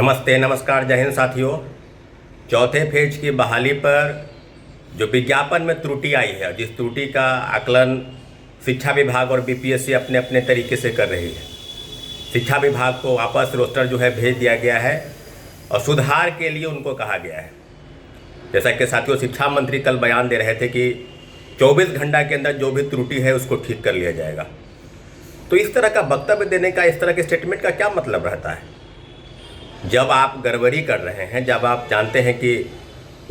नमस्ते नमस्कार जय हिंद साथियों। चौथे फेज की बहाली पर जो विज्ञापन में त्रुटि आई है, जिस त्रुटि का आकलन शिक्षा विभाग और बीपीएससी अपने अपने तरीके से कर रही है। शिक्षा विभाग को वापस रोस्टर जो है भेज दिया गया है और सुधार के लिए उनको कहा गया है। जैसा कि साथियों, शिक्षा मंत्री कल बयान दे रहे थे कि 24 घंटा के अंदर जो भी त्रुटि है उसको ठीक कर लिया जाएगा। तो इस तरह का वक्तव्य देने का, इस तरह के स्टेटमेंट का क्या मतलब रहता है? जब आप गड़बड़ी कर रहे हैं, जब आप जानते हैं कि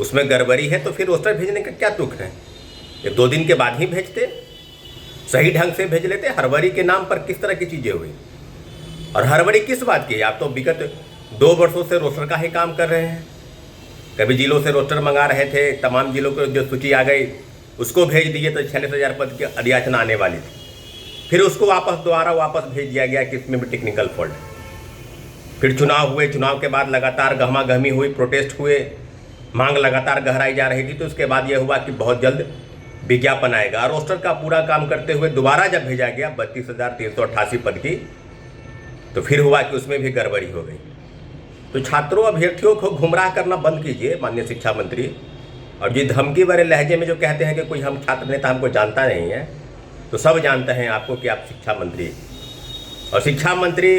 उसमें गड़बड़ी है, तो फिर रोस्टर भेजने का क्या तुक है? ये 2 दिन के बाद ही भेजते, सही ढंग से भेज लेते। हड़बड़ी के नाम पर किस तरह की चीज़ें हुई? और हड़बड़ी किस बात की? आप तो विगत 2 वर्षों से रोस्टर का ही काम कर रहे हैं। कभी जिलों से रोस्टर मंगा रहे थे, तमाम जिलों को जो सूची आ गई उसको भेज दिए तो 46,000 पद की अधियाचना आने वाली थी। फिर उसको दोबारा वापस भेज दिया गया कि इसमें भी टेक्निकल फॉल्ट। फिर चुनाव हुए, चुनाव के बाद लगातार गहमा गहमी हुई, प्रोटेस्ट हुए, मांग लगातार गहराई जा रही थी। तो उसके बाद यह हुआ कि बहुत जल्द विज्ञापन आएगा। रोस्टर का पूरा काम करते हुए दोबारा जब भेजा गया 32,388 पद की, तो फिर हुआ कि उसमें भी गड़बड़ी हो गई। तो छात्रों, अभ्यर्थियों को गुमराह करना बंद कीजिए माननीय शिक्षा मंत्री। और जो धमकी भरे लहजे में जो कहते हैं कि कोई हम छात्र नेता हमको जानता नहीं है, तो सब जानते हैं आपको कि आप शिक्षा मंत्री, और शिक्षा मंत्री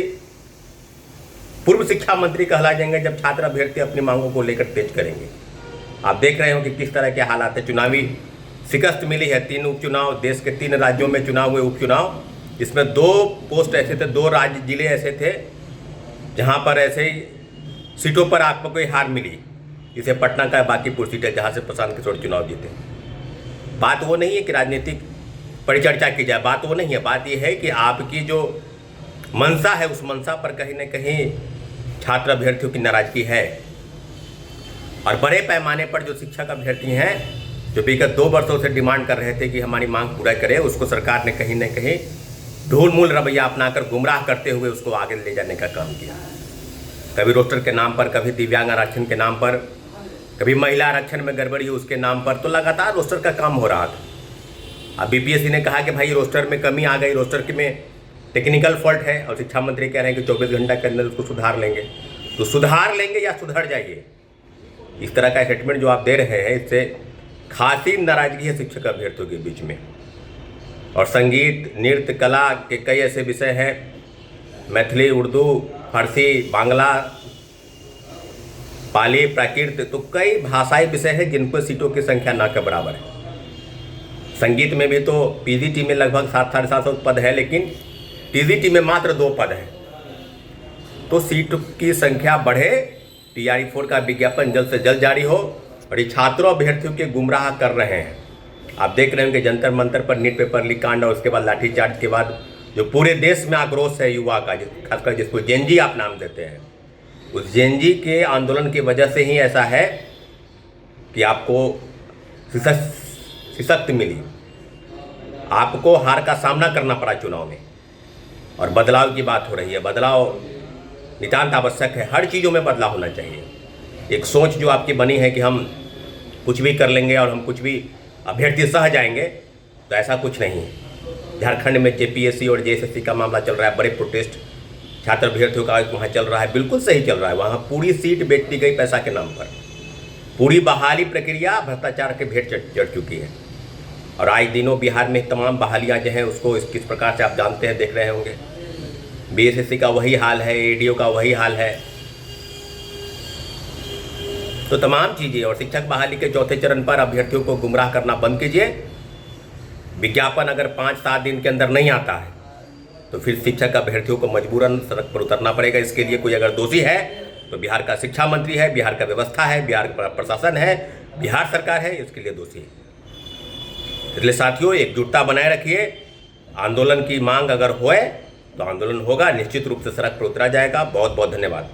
पूर्व शिक्षा मंत्री कहला जाएंगे जब छात्र अभ्यर्थी अपनी मांगों को लेकर तेज करेंगे। आप देख रहे हो कि किस तरह के हालात है। चुनावी शिकस्त मिली है। 3 उपचुनाव, देश के 3 राज्यों में चुनाव हुए उपचुनाव, इसमें 2 पोस्ट ऐसे थे, 2 राज्य जिले ऐसे थे जहां पर ऐसे ही सीटों पर आपको कोई हार मिली। इसे पटना का बाकीपुर सीट है जहां से प्रशांत किशोर चुनाव जीते। बात वो नहीं है कि राजनीतिक परिचर्चा की जाए, बात वो नहीं है। बात यह है कि आपकी जो मंशा है, उस मंशा पर कहीं न कहीं छात्र अभ्यर्थियों की नाराजगी है। और बड़े पैमाने पर जो शिक्षक अभ्यर्थी हैं, जो विगत 2 वर्षों से डिमांड कर रहे थे कि हमारी मांग पूरा करें, उसको सरकार ने कहीं न कहीं ढूल-मूल रवैया अपनाकर गुमराह करते हुए उसको आगे ले जाने का काम किया। कभी रोस्टर के नाम पर, कभी दिव्यांग आरक्षण के नाम पर, कभी महिला आरक्षण में गड़बड़ी उसके नाम पर, तो लगातार रोस्टर का काम हो रहा था। अब बीपीएससी ने कहा कि भाई रोस्टर में कमी आ गई, रोस्टर में टेक्निकल फॉल्ट है, और शिक्षा मंत्री कह रहे हैं कि 24 घंटा के अंदर उसको सुधार लेंगे। तो सुधार लेंगे या सुधर जाइए, इस तरह का स्टेटमेंट जो आप दे रहे हैं, इससे खासी नाराजगी है शिक्षक अभ्यर्थियों के बीच में। और संगीत, नृत्य, कला के कई ऐसे विषय हैं, मैथिली, उर्दू, फारसी, बांग्ला, पाली, प्राकृत, तो कई भाषाई विषय हैं जिन पर सीटों की संख्या ना के बराबर है। संगीत में भी तो पीजीटी में लगभग 700-750 पद है, लेकिन टीजीटी में मात्र 2 पद हैं। तो सीट की संख्या बढ़े, TRE-4 का विज्ञापन जल्द से जल्द जारी हो। और ये छात्रों अभ्यर्थियों के गुमराह कर रहे हैं। आप देख रहे हैं कि जंतर मंतर पर नीट पेपर लीक कांड, और उसके बाद लाठीचार्ज के बाद जो पूरे देश में आक्रोश है युवा का, खासकर जिसको जेनजी आप नाम देते हैं, उस जेनजी के आंदोलन की वजह से ही ऐसा है कि आपको शिकस्त मिली, आपको हार का सामना करना पड़ा चुनाव में। और बदलाव की बात हो रही है। बदलाव नितांत आवश्यक है। हर चीज़ों में बदलाव होना चाहिए। एक सोच जो आपकी बनी है कि हम कुछ भी कर लेंगे और हम कुछ भी अभ्यर्थी सह जाएंगे, तो ऐसा कुछ नहीं है। झारखंड में जेपीएससी और जेएसएससी का मामला चल रहा है, बड़े प्रोटेस्ट छात्र अभ्यर्थियों का वहाँ चल रहा है, बिल्कुल सही चल रहा है। वहाँ पूरी सीट बेच दी गई पैसा के नाम पर। पूरी बहाली प्रक्रिया भ्रष्टाचार के भेंट चढ़ चुकी है। और आज दिनों बिहार में तमाम बहालियां जो हैं उसको किस प्रकार से आप जानते हैं, देख रहे होंगे। बीएसएससी का वही हाल है, एडीओ का वही हाल है। तो तमाम चीज़ें। और शिक्षक बहाली के चौथे चरण पर अभ्यर्थियों को गुमराह करना बंद कीजिए। विज्ञापन अगर 5-7 दिन के अंदर नहीं आता है, तो फिर शिक्षक अभ्यर्थियों को मजबूरन सड़क पर उतरना पड़ेगा। इसके लिए कोई अगर दोषी है तो बिहार का शिक्षा मंत्री है, बिहार का व्यवस्था है, बिहार का प्रशासन है, बिहार सरकार है, इसके लिए दोषी है। इसलिए साथियों, एकजुटता बनाए रखिए। आंदोलन की मांग अगर होए तो आंदोलन होगा, निश्चित रूप से सड़क पर उतरा जाएगा। बहुत बहुत धन्यवाद।